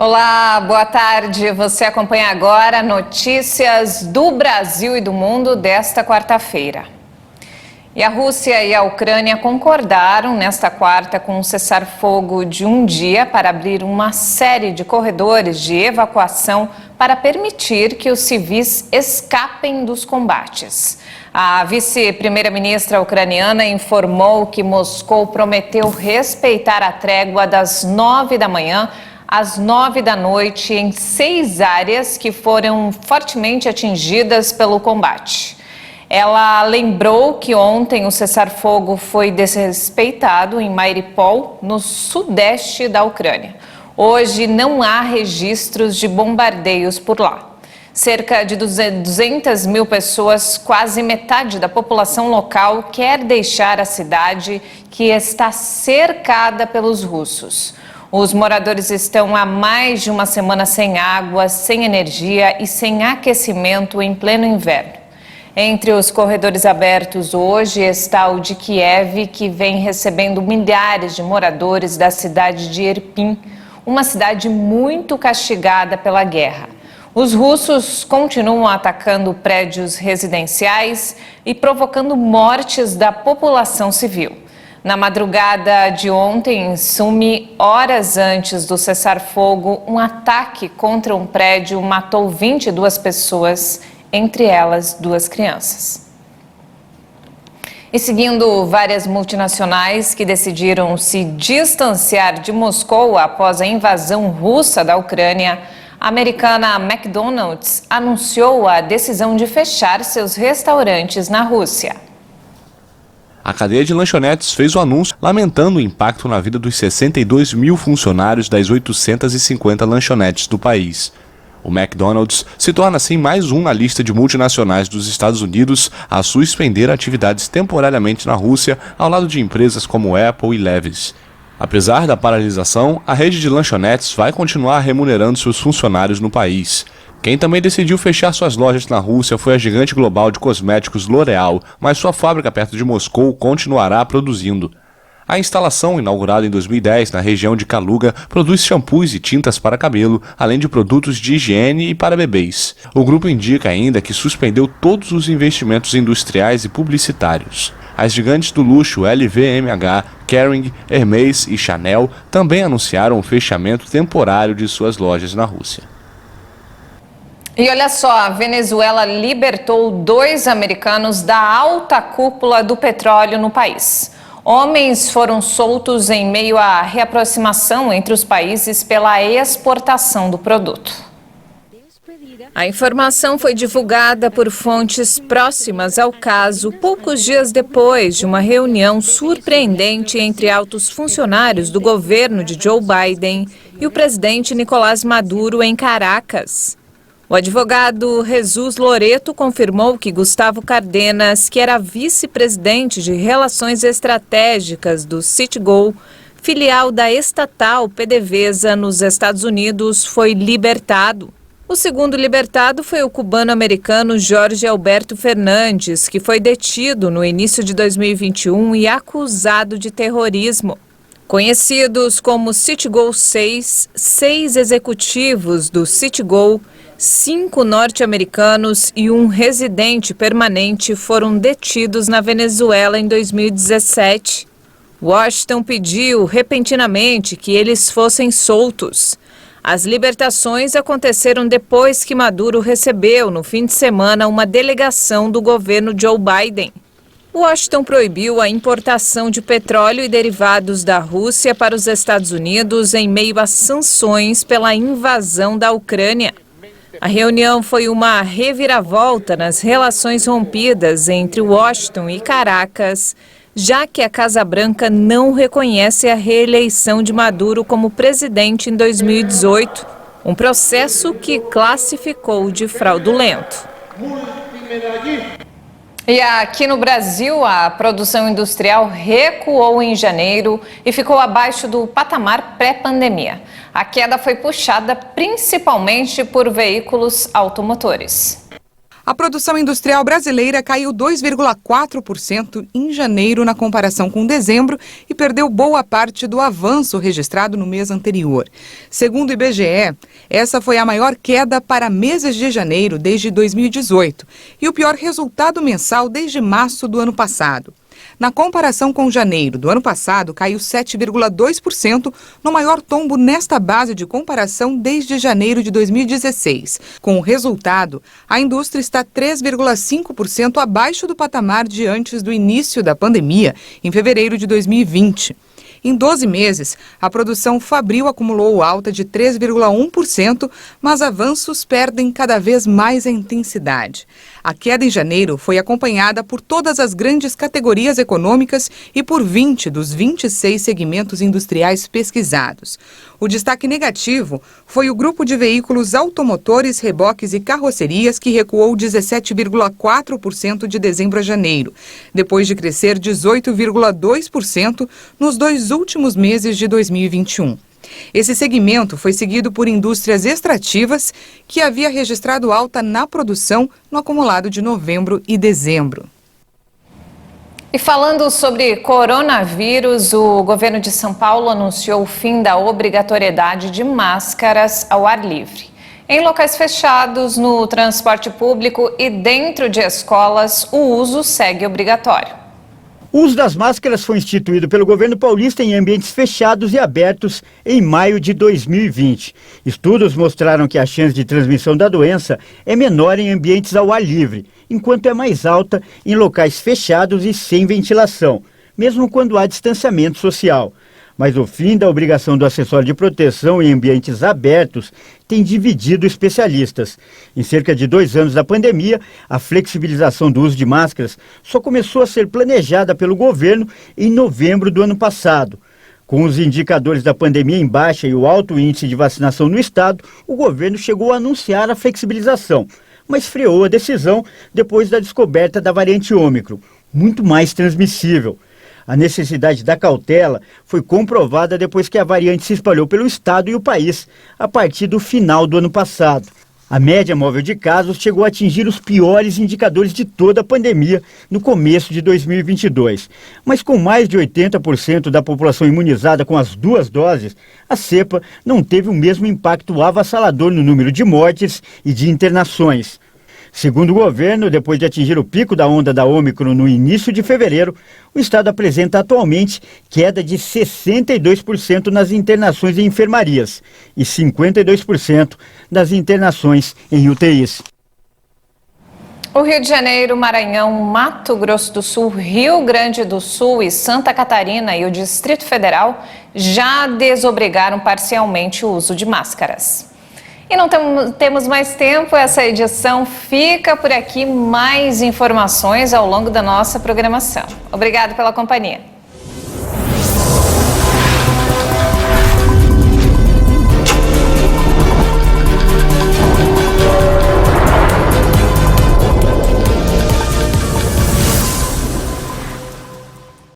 Olá, boa tarde. Você acompanha agora notícias do Brasil e do mundo desta quarta-feira. E a Rússia e a Ucrânia concordaram nesta quarta com um cessar-fogo de um dia para abrir uma série de corredores de evacuação para permitir que os civis escapem dos combates. A vice-primeira-ministra ucraniana informou que Moscou prometeu respeitar a trégua das 9 da manhã às 9 da noite em 6 áreas que foram fortemente atingidas pelo combate. Ela lembrou que ontem o cessar-fogo foi desrespeitado em Mariupol, no sudeste da Ucrânia. Hoje não há registros de bombardeios por lá. Cerca de 200 mil pessoas, quase metade da população local, quer deixar a cidade que está cercada pelos russos. Os moradores estão há mais de uma semana sem água, sem energia e sem aquecimento em pleno inverno. Entre os corredores abertos hoje está o de Kiev, que vem recebendo milhares de moradores da cidade de Irpin, uma cidade muito castigada pela guerra. Os russos continuam atacando prédios residenciais e provocando mortes da população civil. Na madrugada de ontem, em Sumi, horas antes do cessar-fogo, um ataque contra um prédio matou 22 pessoas, entre elas 2 crianças. E seguindo várias multinacionais que decidiram se distanciar de Moscou após a invasão russa da Ucrânia, a americana McDonald's anunciou a decisão de fechar seus restaurantes na Rússia. A cadeia de lanchonetes fez o anúncio lamentando o impacto na vida dos 62 mil funcionários das 850 lanchonetes do país. O McDonald's se torna assim mais um na lista de multinacionais dos Estados Unidos a suspender atividades temporariamente na Rússia, ao lado de empresas como Apple e Levi's. Apesar da paralisação, a rede de lanchonetes vai continuar remunerando seus funcionários no país. Quem também decidiu fechar suas lojas na Rússia foi a gigante global de cosméticos L'Oréal, mas sua fábrica perto de Moscou continuará produzindo. A instalação, inaugurada em 2010 na região de Kaluga, produz shampoos e tintas para cabelo, além de produtos de higiene e para bebês. O grupo indica ainda que suspendeu todos os investimentos industriais e publicitários. As gigantes do luxo LVMH, Kering, Hermès e Chanel também anunciaram o fechamento temporário de suas lojas na Rússia. E olha só, a Venezuela libertou 2 americanos da alta cúpula do petróleo no país. Homens foram soltos em meio à reaproximação entre os países pela exportação do produto. A informação foi divulgada por fontes próximas ao caso poucos dias depois de uma reunião surpreendente entre altos funcionários do governo de Joe Biden e o presidente Nicolás Maduro em Caracas. O advogado Jesus Loreto confirmou que Gustavo Cardenas, que era vice-presidente de Relações Estratégicas do Citgo, filial da estatal PDVSA nos Estados Unidos, foi libertado. O segundo libertado foi o cubano-americano Jorge Alberto Fernandes, que foi detido no início de 2021 e acusado de terrorismo. Conhecidos como Citgo 6, 6 executivos do Citgo, 5 norte-americanos e um residente permanente foram detidos na Venezuela em 2017. Washington pediu repentinamente que eles fossem soltos. As libertações aconteceram depois que Maduro recebeu, no fim de semana, uma delegação do governo Joe Biden. Washington proibiu a importação de petróleo e derivados da Rússia para os Estados Unidos em meio a sanções pela invasão da Ucrânia. A reunião foi uma reviravolta nas relações rompidas entre Washington e Caracas, já que a Casa Branca não reconhece a reeleição de Maduro como presidente em 2018, um processo que classificou de fraudulento. E aqui no Brasil, a produção industrial recuou em janeiro e ficou abaixo do patamar pré-pandemia. A queda foi puxada principalmente por veículos automotores. A produção industrial brasileira caiu 2,4% em janeiro na comparação com dezembro e perdeu boa parte do avanço registrado no mês anterior. Segundo o IBGE, essa foi a maior queda para meses de janeiro desde 2018 e o pior resultado mensal desde março do ano passado. Na comparação com janeiro do ano passado, caiu 7,2%, no maior tombo nesta base de comparação desde janeiro de 2016. Com o resultado, a indústria está 3,5% abaixo do patamar de antes do início da pandemia, em fevereiro de 2020. Em 12 meses, a produção fabril acumulou alta de 3,1%, mas avanços perdem cada vez mais a intensidade. A queda em janeiro foi acompanhada por todas as grandes categorias econômicas e por 20 dos 26 segmentos industriais pesquisados. O destaque negativo foi o grupo de veículos automotores, reboques e carrocerias, que recuou 17,4% de dezembro a janeiro, depois de crescer 18,2% nos dois últimos meses de 2021. Esse segmento foi seguido por indústrias extrativas, que havia registrado alta na produção no acumulado de novembro e dezembro. E falando sobre coronavírus, o governo de São Paulo anunciou o fim da obrigatoriedade de máscaras ao ar livre. Em locais fechados, no transporte público e dentro de escolas, o uso segue obrigatório. O uso das máscaras foi instituído pelo governo paulista em ambientes fechados e abertos em maio de 2020. Estudos mostraram que a chance de transmissão da doença é menor em ambientes ao ar livre, enquanto é mais alta em locais fechados e sem ventilação, mesmo quando há distanciamento social. Mas o fim da obrigação do acessório de proteção em ambientes abertos tem dividido especialistas. Em cerca de 2 anos da pandemia, a flexibilização do uso de máscaras só começou a ser planejada pelo governo em novembro do ano passado. Com os indicadores da pandemia em baixa e o alto índice de vacinação no estado, o governo chegou a anunciar a flexibilização, mas freou a decisão depois da descoberta da variante Ômicron, muito mais transmissível. A necessidade da cautela foi comprovada depois que a variante se espalhou pelo estado e o país a partir do final do ano passado. A média móvel de casos chegou a atingir os piores indicadores de toda a pandemia no começo de 2022. Mas com mais de 80% da população imunizada com as 2 doses, a cepa não teve o mesmo impacto avassalador no número de mortes e de internações. Segundo o governo, depois de atingir o pico da onda da Ômicron no início de fevereiro, o estado apresenta atualmente queda de 62% nas internações em enfermarias e 52% das internações em UTIs. O Rio de Janeiro, Maranhão, Mato Grosso do Sul, Rio Grande do Sul e Santa Catarina e o Distrito Federal já desobrigaram parcialmente o uso de máscaras. E não temos mais tempo, essa edição fica por aqui. Mais informações ao longo da nossa programação. Obrigada pela companhia.